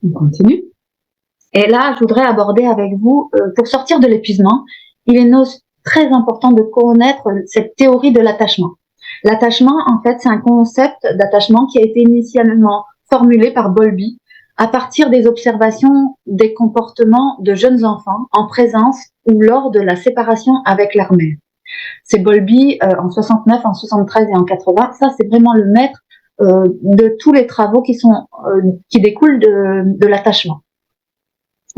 On continue. Et là, je voudrais aborder avec vous, pour sortir de l'épuisement, il est très important de connaître cette théorie de l'attachement. L'attachement, en fait, c'est un concept d'attachement qui a été initialement formulé par Bowlby à partir des observations des comportements de jeunes enfants en présence ou lors de la séparation avec leur mère. C'est Bowlby en 69, en 73 et en 80. Ça, c'est vraiment le maître de tous les travaux qui découlent de l'attachement.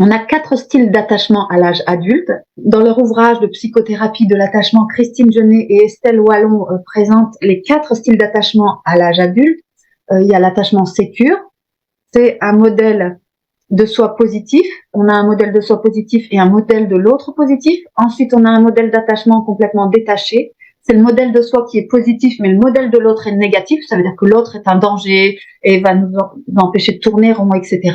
On a 4 styles d'attachement à l'âge adulte. Dans leur ouvrage de psychothérapie de l'attachement, Christine Genet et Estelle Wallon présentent les 4 styles d'attachement à l'âge adulte. Il y a l'attachement sécure, c'est un modèle de soi positif. On a un modèle de soi positif et un modèle de l'autre positif. Ensuite, on a un modèle d'attachement complètement détaché. C'est le modèle de soi qui est positif, mais le modèle de l'autre est négatif. Ça veut dire que l'autre est un danger et va nous empêcher de tourner rond, etc.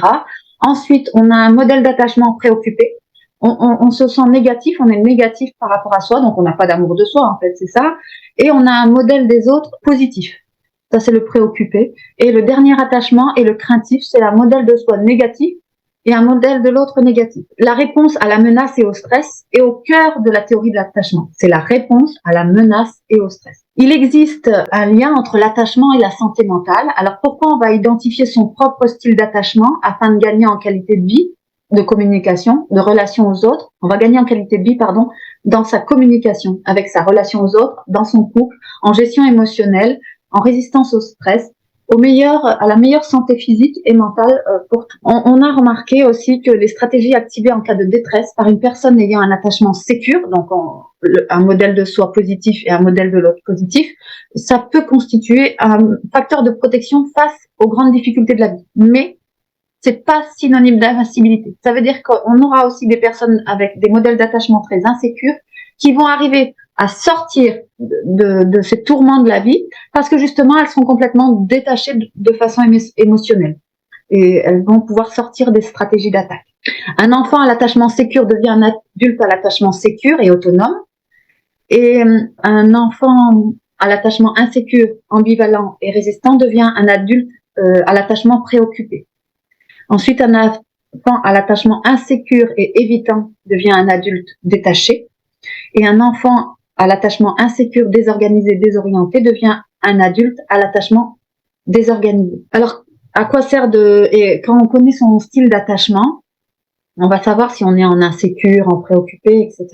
Ensuite, on a un modèle d'attachement préoccupé. On se sent négatif, on est négatif par rapport à soi, donc on n'a pas d'amour de soi, en fait, c'est ça. Et on a un modèle des autres positif. Ça, c'est le préoccupé. Et le dernier attachement est le craintif, c'est un modèle de soi négatif et un modèle de l'autre négatif. La réponse à la menace et au stress est au cœur de la théorie de l'attachement. C'est la réponse à la menace et au stress. Il existe un lien entre l'attachement et la santé mentale. Alors pourquoi on va identifier son propre style d'attachement afin de gagner en qualité de vie, de communication, de relation aux autres? On va gagner en qualité de vie, dans sa communication, avec sa relation aux autres, dans son couple, en gestion émotionnelle, en résistance au stress, à la meilleure santé physique et mentale pour tout. On a remarqué aussi que les stratégies activées en cas de détresse par une personne ayant un attachement sécure, donc un modèle de soi positif et un modèle de l'autre positif, ça peut constituer un facteur de protection face aux grandes difficultés de la vie. Mais c'est pas synonyme d'invincibilité. Ça veut dire qu'on aura aussi des personnes avec des modèles d'attachement très insécures qui vont arriver à sortir de ces tourments de la vie parce que justement elles sont complètement détachées de façon émotionnelle et elles vont pouvoir sortir des stratégies d'attaque. Un enfant à l'attachement sécure devient un adulte à l'attachement sécure et autonome, et un enfant à l'attachement insécure, ambivalent et résistant devient un adulte à l'attachement préoccupé. Ensuite, un enfant à l'attachement insécure et évitant devient un adulte détaché. Et un enfant à l'attachement insécure, désorganisé, désorienté devient un adulte à l'attachement désorganisé. Alors, à quoi sert et quand on connaît son style d'attachement, on va savoir si on est en insécure, en préoccupé, etc.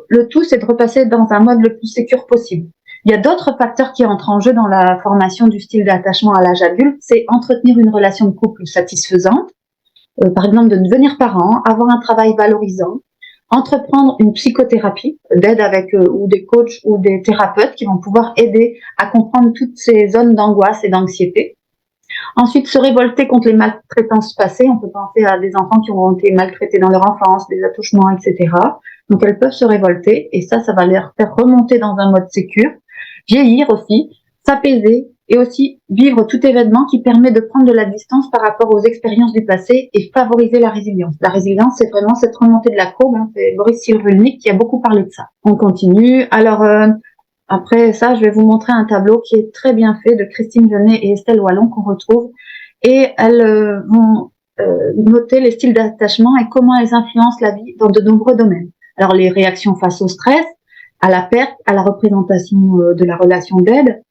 Le tout, c'est de repasser dans un mode le plus sécure possible. Il y a d'autres facteurs qui entrent en jeu dans la formation du style d'attachement à l'âge adulte, c'est entretenir une relation de couple satisfaisante, par exemple de devenir parent, avoir un travail valorisant, entreprendre une psychothérapie d'aide avec ou des coachs ou des thérapeutes qui vont pouvoir aider à comprendre toutes ces zones d'angoisse et d'anxiété. Ensuite, se révolter contre les maltraitances passées. On peut penser à des enfants qui ont été maltraités dans leur enfance, des attouchements, etc. Donc, elles peuvent se révolter et ça va les faire remonter dans un mode sécure. Vieillir aussi, s'apaiser et aussi vivre tout événement qui permet de prendre de la distance par rapport aux expériences du passé et favoriser la résilience. La résilience, c'est vraiment cette remontée de la courbe. C'est Boris Cyrulnik qui a beaucoup parlé de ça. On continue. Alors, après ça, je vais vous montrer un tableau qui est très bien fait de Christine Genet et Estelle Wallon qu'on retrouve. Et elles vont noter les styles d'attachement et comment elles influencent la vie dans de nombreux domaines. Alors, les réactions face au stress, à la perte, à la représentation de la relation d'aide,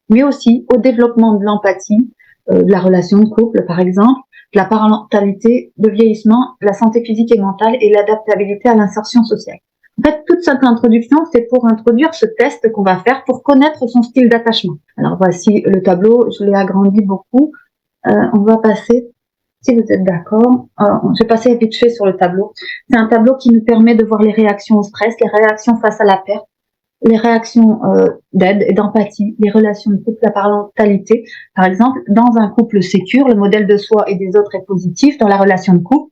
mais aussi au développement de l'empathie, de la relation de couple, par exemple, de la parentalité, de vieillissement, la santé physique et mentale et l'adaptabilité à l'insertion sociale. En fait, toute cette introduction, c'est pour introduire ce test qu'on va faire pour connaître son style d'attachement. Alors, voici le tableau, je l'ai agrandi beaucoup. On va passer, si vous êtes d'accord, je vais passer vite fait sur le tableau. C'est un tableau qui nous permet de voir les réactions au stress, les réactions face à la perte, les réactions d'aide et d'empathie, les relations de couple, la parentalité. Par exemple, dans un couple sécure, le modèle de soi et des autres est positif. Dans la relation de couple,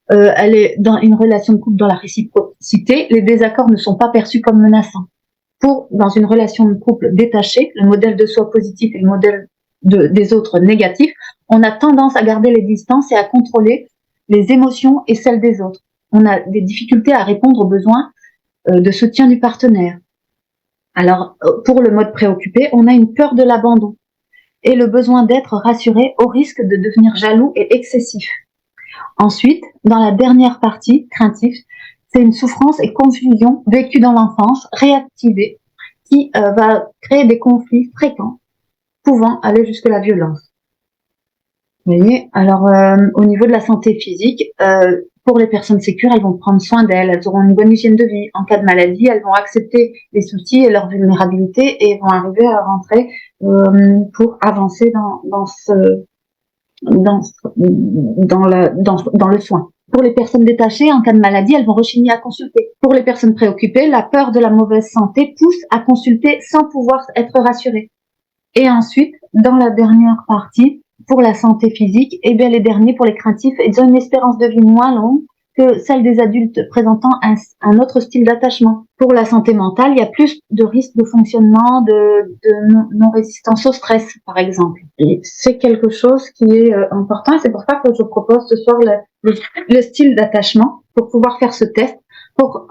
elle est dans une relation de couple dans la réciprocité, les désaccords ne sont pas perçus comme menaçants. Dans une relation de couple détachée, le modèle de soi positif et le modèle des autres négatif, on a tendance à garder les distances et à contrôler les émotions et celles des autres. On a des difficultés à répondre aux besoins de soutien du partenaire. Alors, pour le mode préoccupé, on a une peur de l'abandon et le besoin d'être rassuré au risque de devenir jaloux et excessif. Ensuite, dans la dernière partie, craintif, c'est une souffrance et confusion vécue dans l'enfance, réactivée, qui va créer des conflits fréquents, pouvant aller jusque la violence. Vous voyez, alors au niveau de la santé physique, pour les personnes sécures, elles vont prendre soin d'elles, elles auront une bonne hygiène de vie. En cas de maladie, elles vont accepter les soucis et leur vulnérabilité et vont arriver à rentrer pour avancer dans le soin. Pour les personnes détachées, en cas de maladie, elles vont rechigner à consulter. Pour les personnes préoccupées, la peur de la mauvaise santé pousse à consulter sans pouvoir être rassurées. Et ensuite, dans la dernière partie, pour la santé physique, eh bien les derniers, pour les craintifs, ils ont une espérance de vie moins longue que celle des adultes présentant un autre style d'attachement. Pour la santé mentale, il y a plus de risques de fonctionnement, de non-résistance au stress, par exemple. Et c'est quelque chose qui est important, et c'est pour ça que je propose ce soir le style d'attachement, pour pouvoir faire ce test, pour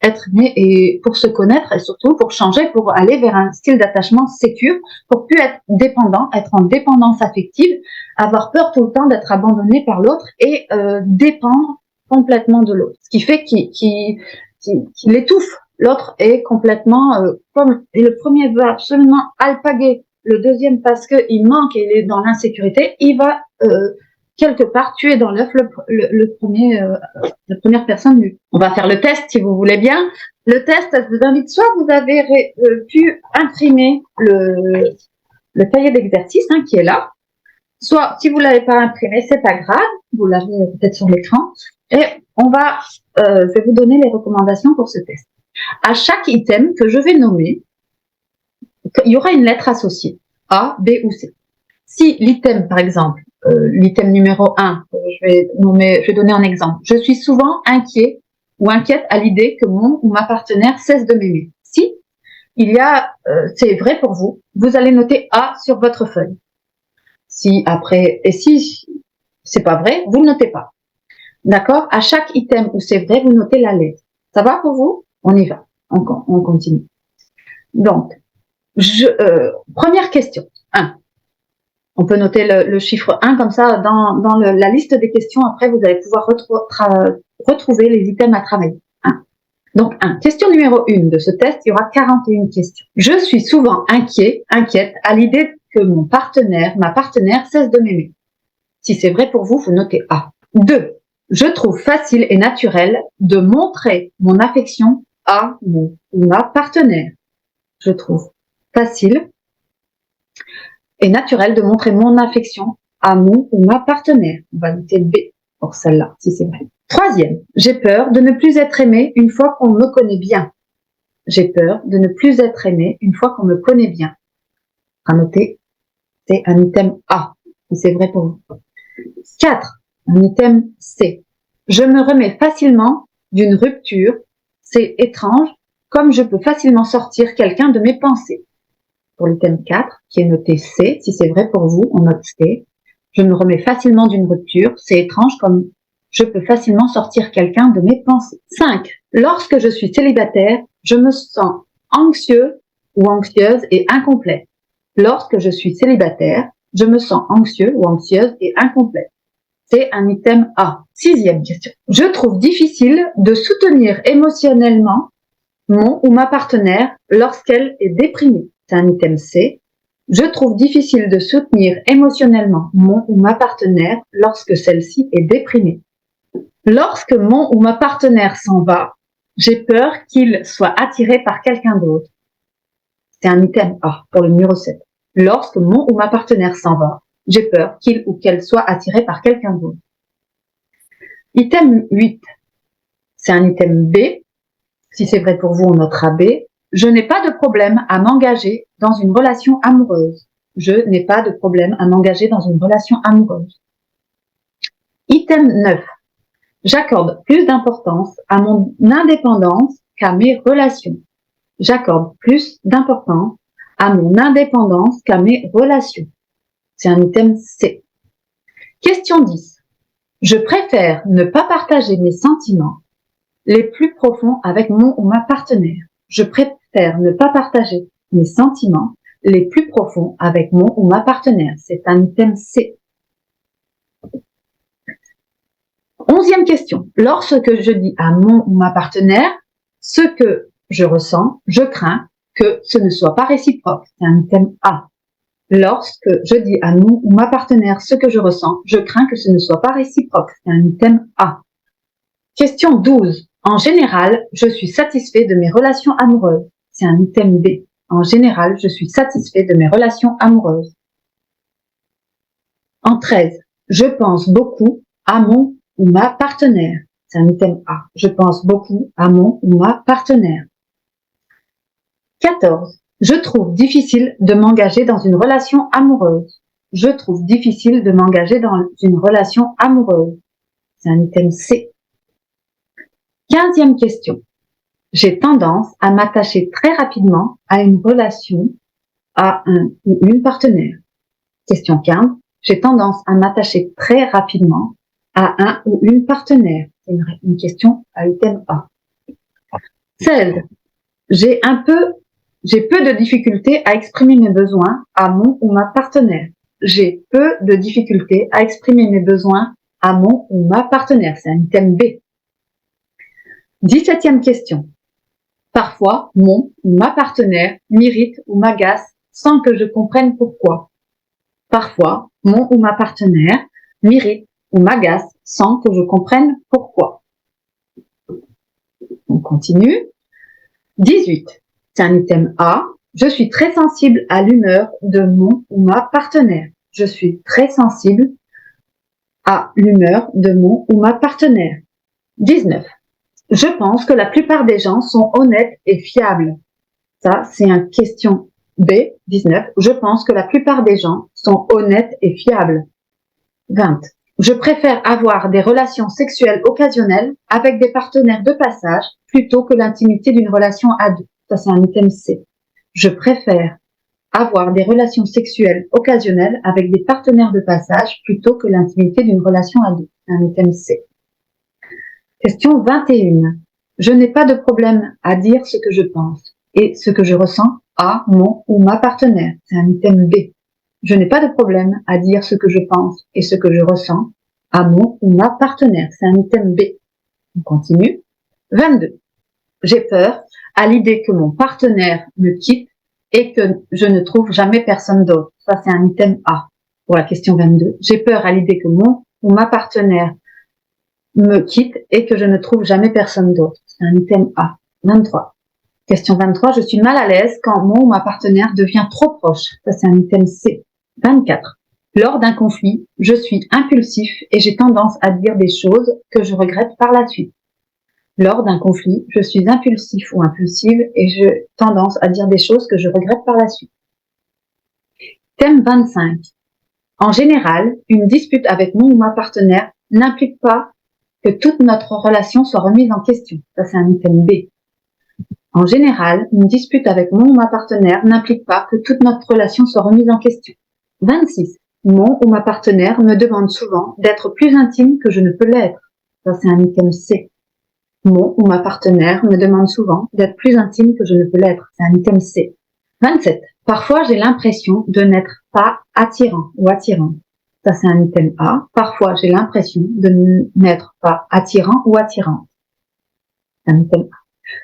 être aimé et pour se connaître, et surtout pour changer, pour aller vers un style d'attachement sécure, pour plus être dépendant, être en dépendance affective, avoir peur tout le temps d'être abandonné par l'autre et dépendre complètement de l'autre, ce qui fait qu'il étouffe. L'autre est complètement comme le premier veut absolument alpaguer le deuxième parce qu'il manque et il est dans l'insécurité, il va quelque part tuer dans l'œuf la première personne nue. On va faire le test si vous voulez bien. Le test, je vous invite, soit vous avez pu imprimer le cahier d'exercice qui est là, soit si vous l'avez pas imprimé, c'est pas grave, vous l'avez peut-être sur l'écran, et je vais vous donner les recommandations pour ce test. À chaque item que je vais nommer, il y aura une lettre associée, A, B ou C. Si l'item, par exemple, l'item numéro 1, je vais donner un exemple. Je suis souvent inquiet ou inquiète à l'idée que mon ou ma partenaire cesse de m'aimer. Si c'est vrai pour vous, vous allez noter A sur votre feuille. Si c'est pas vrai, vous ne notez pas. D'accord? À chaque item où c'est vrai, vous notez la lettre. Ça va pour vous? On y va. On continue. Donc, première question. 1. On peut noter le chiffre 1 comme ça dans la liste des questions. Après, vous allez pouvoir retrouver les items à travailler. 1. Donc, 1. Question numéro 1 de ce test, il y aura 41 questions. Je suis souvent inquiète à l'idée que ma partenaire cesse de m'aimer. Si c'est vrai pour vous, vous notez A. 2. Je trouve facile et naturel de montrer mon affection à mon ou ma partenaire. Je trouve facile et naturel de montrer mon affection à mon ou ma partenaire. On va noter B pour celle-là, si c'est vrai. 3e, j'ai peur de ne plus être aimée une fois qu'on me connaît bien. J'ai peur de ne plus être aimée une fois qu'on me connaît bien. À noter, c'est un item A, si c'est vrai pour vous. 4, un item C. Je me remets facilement d'une rupture. C'est étrange, comme je peux facilement sortir quelqu'un de mes pensées. Pour l'item 4, qui est noté C, si c'est vrai pour vous, on note C. Je me remets facilement d'une rupture. C'est étrange, comme je peux facilement sortir quelqu'un de mes pensées. 5. Lorsque je suis célibataire, je me sens anxieux ou anxieuse et incomplète. Lorsque je suis célibataire, je me sens anxieux ou anxieuse et incomplète. C'est un item A. 6e question. Je trouve difficile de soutenir émotionnellement mon ou ma partenaire lorsqu'elle est déprimée. C'est un item C. Je trouve difficile de soutenir émotionnellement mon ou ma partenaire lorsque celle-ci est déprimée. Lorsque mon ou ma partenaire s'en va, j'ai peur qu'il soit attiré par quelqu'un d'autre. C'est un item A pour le numéro 7. Lorsque mon ou ma partenaire s'en va, j'ai peur qu'il ou qu'elle soit attiré par quelqu'un d'autre. Item 8, c'est un item B. Si c'est vrai pour vous, on notera B. Je n'ai pas de problème à m'engager dans une relation amoureuse. Je n'ai pas de problème à m'engager dans une relation amoureuse. Item 9. J'accorde plus d'importance à mon indépendance qu'à mes relations. J'accorde plus d'importance à mon indépendance qu'à mes relations. C'est un item C. Question 10. Je préfère ne pas partager mes sentiments les plus profonds avec mon ou ma partenaire. Je préfère ne pas partager mes sentiments les plus profonds avec mon ou ma partenaire. C'est un item C. Deuxième question. Lorsque je dis à mon ou ma partenaire ce que je ressens, je crains que ce ne soit pas réciproque. C'est un item A. Lorsque je dis à mon ou ma partenaire ce que je ressens, je crains que ce ne soit pas réciproque. C'est un item A. Question 12. En général, je suis satisfait de mes relations amoureuses. C'est un item B. En général, je suis satisfait de mes relations amoureuses. En 13. Je pense beaucoup à mon ou ma partenaire. C'est un item A. Je pense beaucoup à mon ou ma partenaire. 14. Je trouve difficile de m'engager dans une relation amoureuse. Je trouve difficile de m'engager dans une relation amoureuse. C'est un item C. 15e question. J'ai tendance à m'attacher très rapidement à une relation, à un ou une partenaire. Question 15. J'ai tendance à m'attacher très rapidement à un ou une partenaire. C'est une question à item A. 16. J'ai peu de difficultés à exprimer mes besoins à mon ou ma partenaire. J'ai peu de difficultés à exprimer mes besoins à mon ou ma partenaire. C'est un item B. 17e question. Parfois, mon ou ma partenaire m'irrite ou m'agace sans que je comprenne pourquoi. Parfois, mon ou ma partenaire m'irrite ou m'agace sans que je comprenne pourquoi. On continue. 18. C'est un item A. Je suis très sensible à l'humeur de mon ou ma partenaire. Je suis très sensible à l'humeur de mon ou ma partenaire. 19. Je pense que la plupart des gens sont honnêtes et fiables. Ça, c'est une question B, 19. Je pense que la plupart des gens sont honnêtes et fiables. 20. Je préfère avoir des relations sexuelles occasionnelles avec des partenaires de passage plutôt que l'intimité d'une relation à deux. Ça, c'est un item C. Je préfère avoir des relations sexuelles occasionnelles avec des partenaires de passage plutôt que l'intimité d'une relation à deux. Un item C. Question 21. Je n'ai pas de problème à dire ce que je pense et ce que je ressens à mon ou ma partenaire. C'est un item B. Je n'ai pas de problème à dire ce que je pense et ce que je ressens à mon ou ma partenaire. C'est un item B. On continue. 22. J'ai peur à l'idée que mon partenaire me quitte et que je ne trouve jamais personne d'autre. Ça, c'est un item A pour la question 22. J'ai peur à l'idée que mon ou ma partenaire me quitte et que je ne trouve jamais personne d'autre. C'est un item A. 23. Question 23. Je suis mal à l'aise quand mon ou ma partenaire devient trop proche. Ça, c'est un item C. 24. Lors d'un conflit, je suis impulsif et j'ai tendance à dire des choses que je regrette par la suite. Lors d'un conflit, je suis impulsif ou impulsive et j'ai tendance à dire des choses que je regrette par la suite. Thème 25. En général, une dispute avec mon ou ma partenaire n'implique pas que toute notre relation soit remise en question. Ça, c'est un item B. En général, une dispute avec mon ou ma partenaire n'implique pas que toute notre relation soit remise en question. 26. Mon ou ma partenaire me demande souvent d'être plus intime que je ne peux l'être. Ça, c'est un item C. Mon ou ma partenaire me demande souvent d'être plus intime que je ne peux l'être. C'est un item C. 27. Parfois, j'ai l'impression de n'être pas attirant ou attirante. Ça, c'est un item A. Parfois, j'ai l'impression de n'être pas attirant ou attirante. Un item A.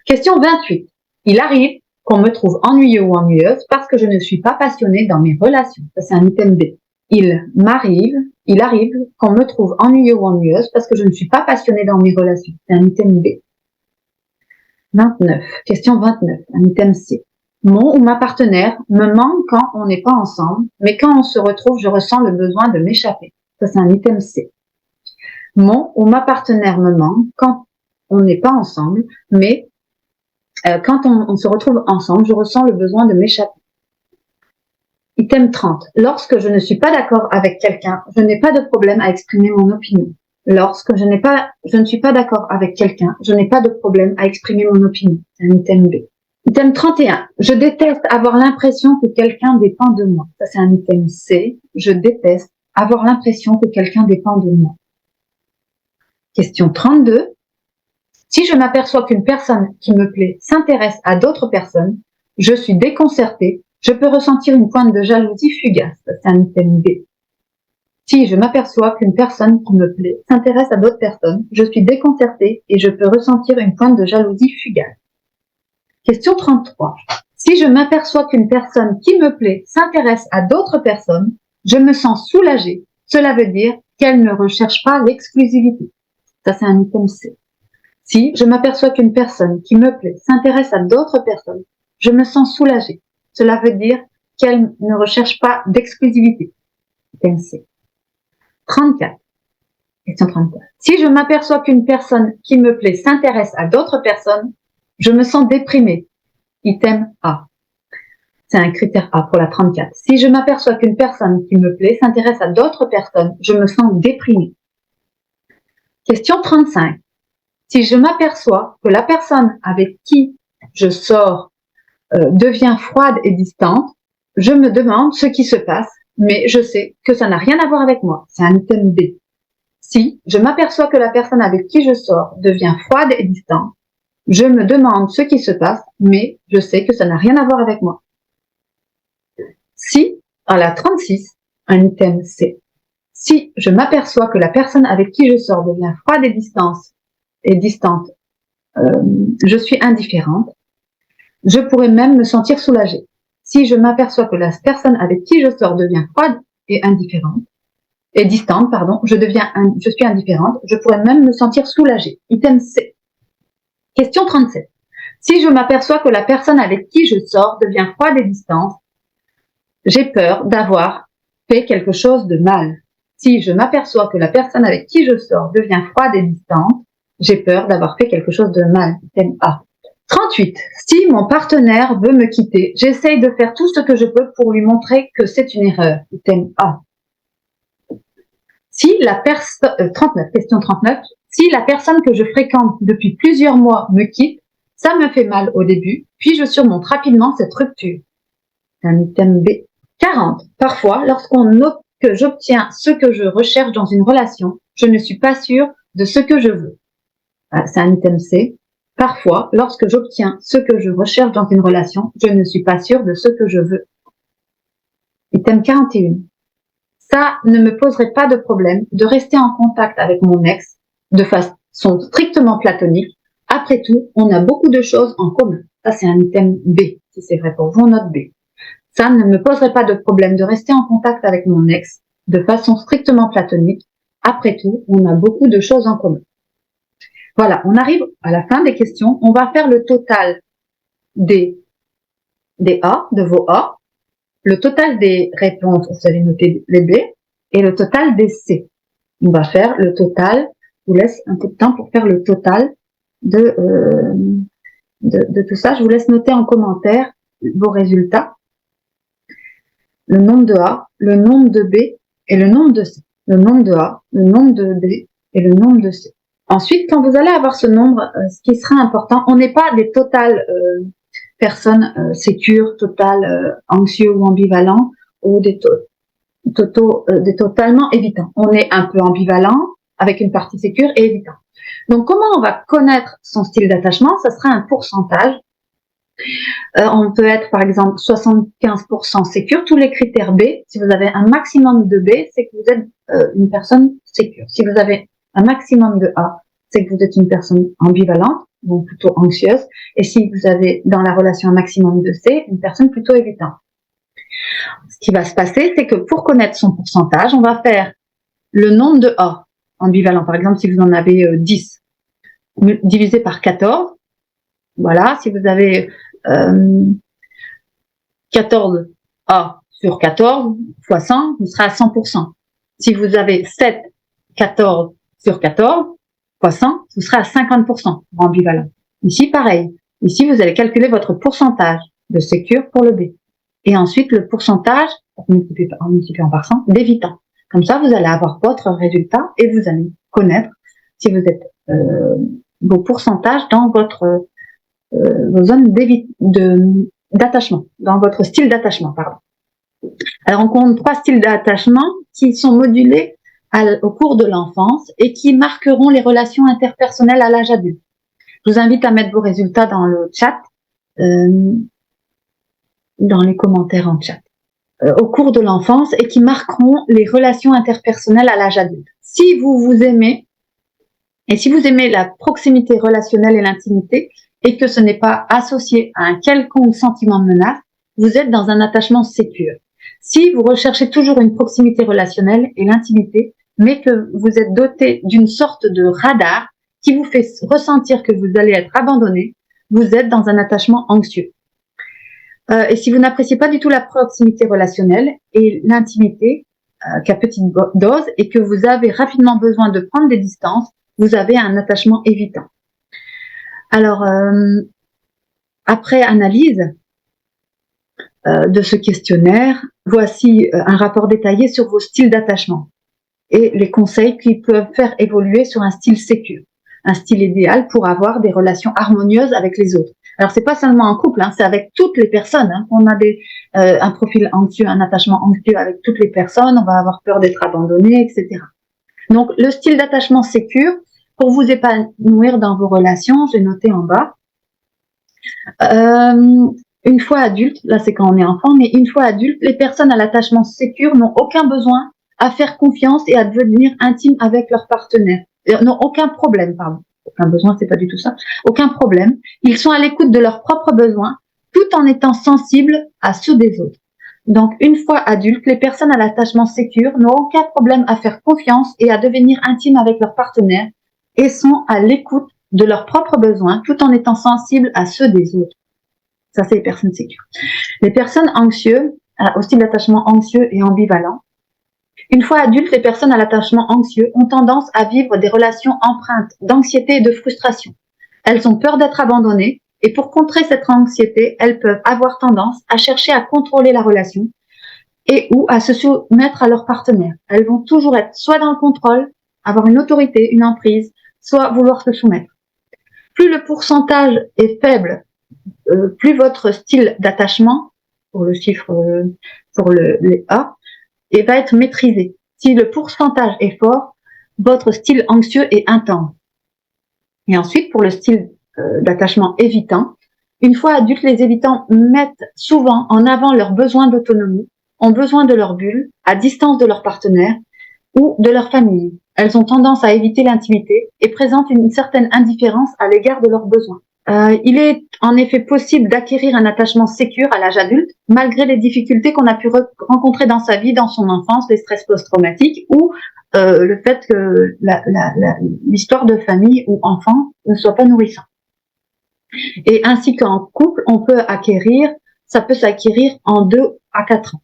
Question 28. Il arrive qu'on me trouve ennuyeux ou ennuyeuse parce que je ne suis pas passionnée dans mes relations. Ça, c'est un item B. Il arrive qu'on me trouve ennuyeux ou ennuyeuse parce que je ne suis pas passionnée dans mes relations. C'est un item B. 29. Question 29. Un item C. Mon ou ma partenaire me manque quand on n'est pas ensemble, mais quand on se retrouve, je ressens le besoin de m'échapper. Ça, c'est un item C. Mon ou ma partenaire me manque quand on n'est pas ensemble, mais quand on se retrouve ensemble, je ressens le besoin de m'échapper. Item 30. Lorsque je ne suis pas d'accord avec quelqu'un, je n'ai pas de problème à exprimer mon opinion. Lorsque je ne suis pas d'accord avec quelqu'un, je n'ai pas de problème à exprimer mon opinion. C'est un item B. Item 31. Je déteste avoir l'impression que quelqu'un dépend de moi. Ça, c'est un item C. Je déteste avoir l'impression que quelqu'un dépend de moi. Question 32. Si je m'aperçois qu'une personne qui me plaît s'intéresse à d'autres personnes, je suis déconcertée. Je peux ressentir une pointe de jalousie fugace. Ça, c'est un item B. Si je m'aperçois qu'une personne qui me plaît s'intéresse à d'autres personnes, je suis déconcertée et je peux ressentir une pointe de jalousie fugale. Question 33. Si je m'aperçois qu'une personne qui me plaît s'intéresse à d'autres personnes, je me sens soulagée. Cela veut dire qu'elle ne recherche pas l'exclusivité. Ça, c'est un item C. Si je m'aperçois qu'une personne qui me plaît s'intéresse à d'autres personnes, je me sens soulagée. Cela veut dire qu'elle ne recherche pas d'exclusivité. Item C. 34. Question 34. Si je m'aperçois qu'une personne qui me plaît s'intéresse à d'autres personnes, je me sens déprimée. Item A. C'est un critère A pour la 34. Si je m'aperçois qu'une personne qui me plaît s'intéresse à d'autres personnes, je me sens déprimée. Question 35. Si je m'aperçois que la personne avec qui je sors devient froide et distante, je me demande ce qui se passe, mais je sais que ça n'a rien à voir avec moi. C'est un item B. Si je m'aperçois que la personne avec qui je sors devient froide et distante, je me demande ce qui se passe, mais je sais que ça n'a rien à voir avec moi. Si, à la 36, un item C, si je m'aperçois que la personne avec qui je sors devient froide et distante, je suis indifférente, je pourrais même me sentir soulagée. Si je m'aperçois que la personne avec qui je sors devient froide et distante, je suis indifférente, je pourrais même me sentir soulagée. Item C. Question 37. Si je m'aperçois que la personne avec qui je sors devient froide et distante, j'ai peur d'avoir fait quelque chose de mal. Si je m'aperçois que la personne avec qui je sors devient froide et distante, j'ai peur d'avoir fait quelque chose de mal. Item A. 38. Si mon partenaire veut me quitter, j'essaye de faire tout ce que je peux pour lui montrer que c'est une erreur. Item A. 39, question 39. Si la personne que je fréquente depuis plusieurs mois me quitte, ça me fait mal au début, puis je surmonte rapidement cette rupture. Un item B. 40. Parfois, lorsqu'on note que j'obtiens ce que je recherche dans une relation, je ne suis pas sûre de ce que je veux. C'est un item C. Parfois, lorsque j'obtiens ce que je recherche dans une relation, je ne suis pas sûre de ce que je veux. Item 41. Ça ne me poserait pas de problème de rester en contact avec mon ex de façon strictement platonique. Après tout, on a beaucoup de choses en commun. Ça, c'est un item B. Si c'est vrai pour vous, note B. Ça ne me poserait pas de problème de rester en contact avec mon ex de façon strictement platonique. Après tout, on a beaucoup de choses en commun. Voilà, on arrive à la fin des questions. On va faire le total des A, de vos A, le total des réponses, vous allez noter les B, et le total des C. On va faire le total, je vous laisse un peu de temps pour faire le total de tout ça. Je vous laisse noter en commentaire vos résultats. Le nombre de A, le nombre de B et le nombre de C. Le nombre de A, le nombre de B et le nombre de C. Ensuite, quand vous allez avoir ce nombre, ce qui sera important, on n'est pas des totales personnes sécures, totales anxieux ou ambivalents, ou des totalement évitants. On est un peu ambivalent, avec une partie sécure et évitant. Donc, comment on va connaître son style d'attachement? Ça sera un pourcentage. On peut être, par exemple, 75% sécure. Tous les critères B, si vous avez un maximum de B, c'est que vous êtes une personne sécure. Si vous avez un maximum de A, c'est que vous êtes une personne ambivalente, donc plutôt anxieuse. Et si vous avez dans la relation un maximum de C, une personne plutôt évitante. Ce qui va se passer, c'est que pour connaître son pourcentage, on va faire le nombre de A ambivalents. Par exemple, si vous en avez 10, divisé par 14. Voilà, si vous avez 14 A sur 14 fois 100, vous serez à 100%. Si vous avez 7, 14 sur 14 fois 100, vous serez à 50% pour ambivalent. Ici, pareil. Ici, vous allez calculer votre pourcentage de sécure pour le B. Et ensuite, le pourcentage, en multipliant par 100, d'évitant. Comme ça, vous allez avoir votre résultat et vous allez connaître si vous êtes vos pourcentages dans votre vos zones d'attachement, dans votre style d'attachement, pardon. Alors, on compte 3 styles d'attachement qui sont modulés au cours de l'enfance et qui marqueront les relations interpersonnelles à l'âge adulte. Je vous invite à mettre vos résultats dans le chat, dans les commentaires en chat. au cours de l'enfance et qui marqueront les relations interpersonnelles à l'âge adulte. Si vous vous aimez, et si vous aimez la proximité relationnelle et l'intimité, et que ce n'est pas associé à un quelconque sentiment de menace, vous êtes dans un attachement sécure. Si vous recherchez toujours une proximité relationnelle et l'intimité, mais que vous êtes doté d'une sorte de radar qui vous fait ressentir que vous allez être abandonné, vous êtes dans un attachement anxieux. Et si vous n'appréciez pas du tout la proximité relationnelle et l'intimité qu'à petite dose et que vous avez rapidement besoin de prendre des distances, vous avez un attachement évitant. Alors, après analyse de ce questionnaire, voici un rapport détaillé sur vos styles d'attachement et les conseils qui peuvent faire évoluer sur un style sécure, un style idéal pour avoir des relations harmonieuses avec les autres. Alors, c'est pas seulement en couple, c'est avec toutes les personnes. On a un profil anxieux, un attachement anxieux avec toutes les personnes, on va avoir peur d'être abandonné, etc. Donc, le style d'attachement sécure, pour vous épanouir dans vos relations, j'ai noté en bas. Une fois adulte, là c'est quand on est enfant, mais une fois adulte, les personnes à l'attachement sécure n'ont aucun besoin à faire confiance et à devenir intimes avec leur partenaire. N'ont aucun problème, pardon. Aucun besoin, c'est pas du tout ça. Aucun problème. Ils sont à l'écoute de leurs propres besoins, tout en étant sensibles à ceux des autres. Donc, une fois adultes, les personnes à l'attachement sécure n'ont aucun problème à faire confiance et à devenir intimes avec leur partenaire et sont à l'écoute de leurs propres besoins, tout en étant sensibles à ceux des autres. Ça, c'est les personnes sécures. Les personnes anxieuses, au style d'attachement anxieux et ambivalent, une fois adultes, les personnes à l'attachement anxieux ont tendance à vivre des relations empreintes d'anxiété et de frustration. Elles ont peur d'être abandonnées et pour contrer cette anxiété, elles peuvent avoir tendance à chercher à contrôler la relation et ou à se soumettre à leur partenaire. Elles vont toujours être soit dans le contrôle, avoir une autorité, une emprise, soit vouloir se soumettre. Plus le pourcentage est faible, plus votre style d'attachement, pour le chiffre, pour les A, et va être maîtrisé. Si le pourcentage est fort, votre style anxieux est intense. Et ensuite, pour le style d'attachement évitant, une fois adultes, les évitants mettent souvent en avant leurs besoins d'autonomie, ont besoin de leur bulle, à distance de leur partenaire ou de leur famille. Elles ont tendance à éviter l'intimité et présentent une certaine indifférence à l'égard de leurs besoins. Il est en effet possible d'acquérir un attachement sécure à l'âge adulte, malgré les difficultés qu'on a pu rencontrer dans sa vie, dans son enfance, les stress post-traumatiques ou le fait que l'histoire de famille ou enfant ne soit pas nourrissante. Et ainsi qu'en couple, ça peut s'acquérir en 2 à 4 ans,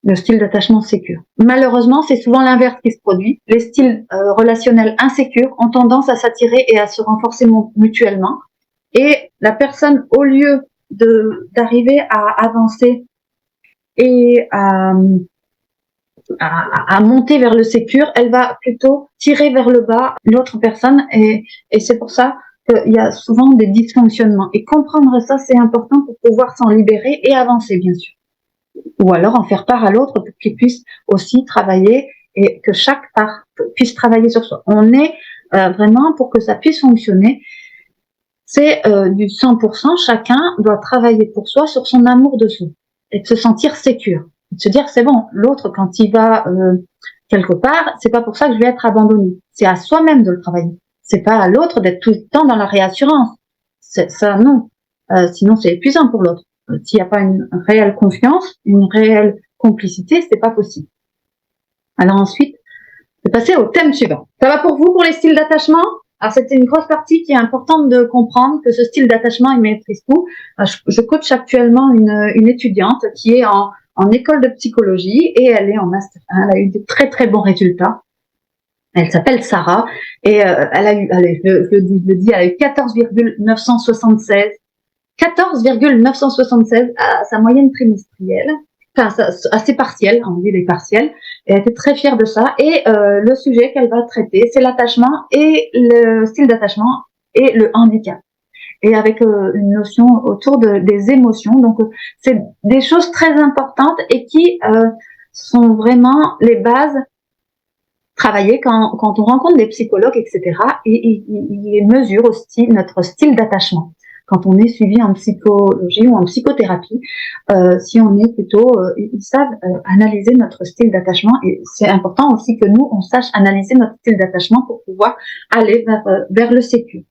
le style d'attachement sécure. Malheureusement, c'est souvent l'inverse qui se produit. Les styles relationnels insécures ont tendance à s'attirer et à se renforcer mutuellement. Et la personne, au lieu d'arriver à avancer et à monter vers le sécure, elle va plutôt tirer vers le bas l'autre personne. Et c'est pour ça qu'il y a souvent des dysfonctionnements. Et comprendre ça, c'est important pour pouvoir s'en libérer et avancer, bien sûr. Ou alors en faire part à l'autre pour qu'il puisse aussi travailler et que chaque part puisse travailler sur soi. On est vraiment, pour que ça puisse fonctionner, c'est du 100%, chacun doit travailler pour soi sur son amour de soi et de se sentir sécure. De se dire, c'est bon, l'autre, quand il va quelque part, c'est pas pour ça que je vais être abandonné. C'est à soi-même de le travailler. C'est pas à l'autre d'être tout le temps dans la réassurance. Ça, non. Sinon, c'est épuisant pour l'autre. S'il n'y a pas une réelle confiance, une réelle complicité, c'est pas possible. Alors ensuite, je vais passer au thème suivant. Ça va pour vous pour les styles d'attachement? Alors c'était une grosse partie qui est importante de comprendre que ce style d'attachement, il maîtrise tout. Je coach actuellement une étudiante qui est en école de psychologie et elle est en master 1. Elle a eu de très très bons résultats. Elle s'appelle Sarah et elle a eu, allez, je le dis, elle a eu 14,976 à sa moyenne trimestrielle. Enfin, assez partielle, on dit les partiels, et elle était très fière de ça. Et le sujet qu'elle va traiter, c'est l'attachement et le style d'attachement et le handicap. Et avec une notion autour des émotions. Donc, c'est des choses très importantes et qui sont vraiment les bases travaillées quand on rencontre des psychologues, etc. Et ils mesurent aussi notre style d'attachement. quand on est suivi en psychologie ou en psychothérapie, si on est plutôt, ils savent analyser notre style d'attachement, et c'est important aussi que nous, on sache analyser notre style d'attachement pour pouvoir aller vers le sécu.